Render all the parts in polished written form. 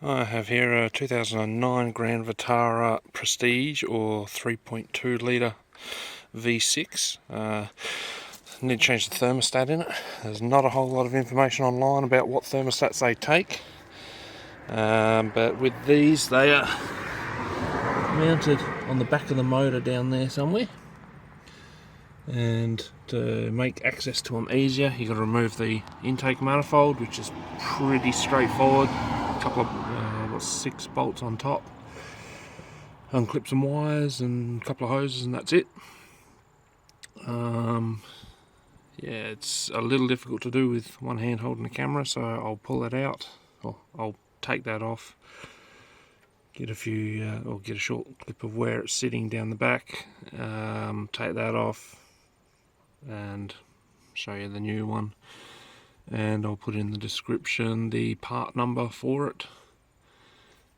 I have here a 2009 Grand Vitara Prestige or 3.2 litre V6. Need to change the thermostat in it. There's not a whole lot of information online about what thermostats they take, but with these they are mounted on the back of the motor down there somewhere, and to make access to them easier you've got to remove the intake manifold, which is pretty straightforward. A couple of 6 bolts on top, unclip some wires and a couple of hoses, and that's it. Yeah, it's a little difficult to do with one hand holding the camera, so I'll pull that out, or I'll take that off, get a few or get a short clip of where it's sitting down the back, take that off and show you the new one, and I'll put in the description the part number for it.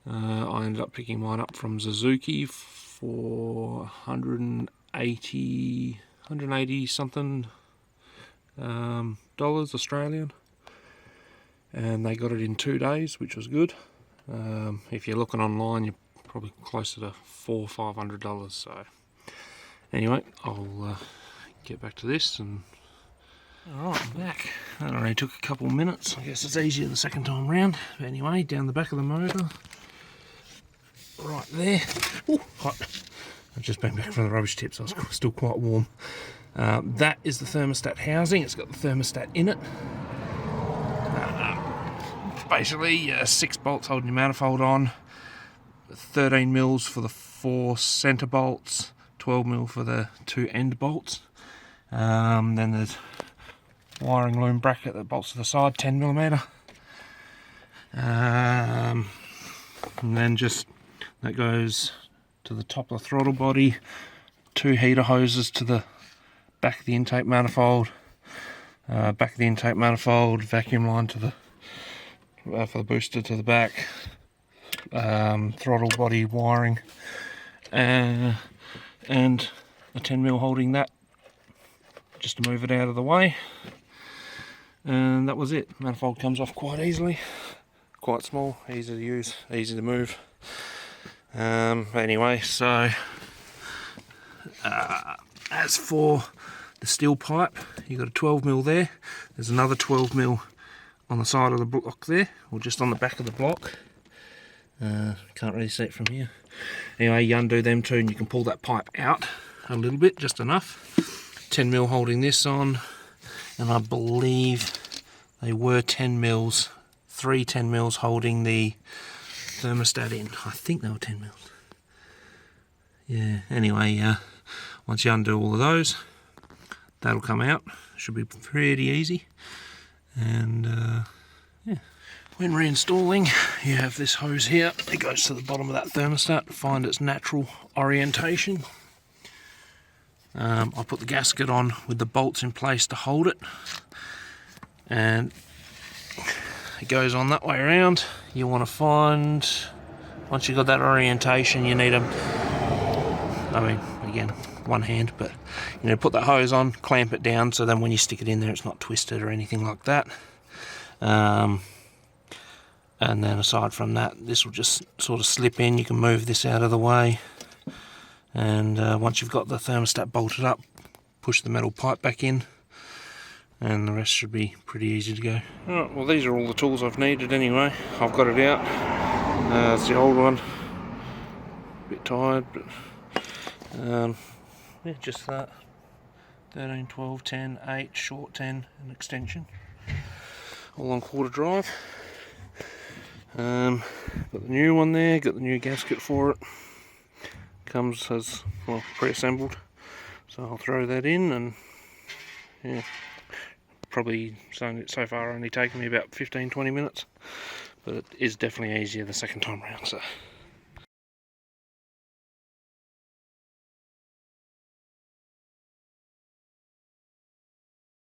I ended up picking mine up from Suzuki for 180 something dollars Australian, and they got it in 2 days, which was good. If you're looking online, you're probably closer to $400 or $500. So anyway, I'll get back to this. And alright, I'm back. That only took a couple of minutes. I guess it's easier the second time round. But anyway, down the back of the motor, right there. Ooh, hot. I've just been back from the rubbish tip, so it's still quite warm. That is the thermostat housing. It's got the thermostat in it. Basically 6 bolts holding your manifold on, 13 mils for the 4 centre bolts, 12 mil for the 2 end bolts. Then there's wiring loom bracket that bolts to the side, 10mm. And then just that goes to the top of the throttle body, 2 heater hoses to the back of the intake manifold, vacuum line to the for the booster to the back, throttle body wiring, and a 10mm holding that just to move it out of the way, and that was it. Manifold comes off quite easily, quite small, easy to use, easy to move. Anyway, so as for the steel pipe, you've got a 12mm there, there's another 12mm on the side of the block there, or just on the back of the block. Can't really see it from here. Anyway, you undo them two and you can pull that pipe out a little bit, just enough. 10mm holding this on, and I believe they were 10mm, 3 10mm holding the thermostat in. I think they were 10mm. Yeah, anyway, once you undo all of those, that'll come out. Should be pretty easy. And yeah, when reinstalling, you have this hose here. It goes to the bottom of that thermostat to find its natural orientation. I put the gasket on with the bolts in place to hold it, and it goes on that way around. You want to find, once you've got that orientation, you need again, one hand, but you know, put that hose on, clamp it down, so then when you stick it in there it's not twisted or anything like that. And then aside from that, this will just sort of slip in. You can move this out of the way, and once you've got the thermostat bolted up, push the metal pipe back in, and the rest should be pretty easy to go. Alright, well, these are all the tools I've needed anyway. I've got it out. It's the old one, a bit tired, but yeah, just that. 13, 12, 10, 8, short 10, and extension. All on quarter drive. Got the new one there, got the new gasket for it. Comes as, well, pre-assembled. So I'll throw that in, and yeah, probably so far only taken me about 15-20 minutes. But it is definitely easier the second time round, so.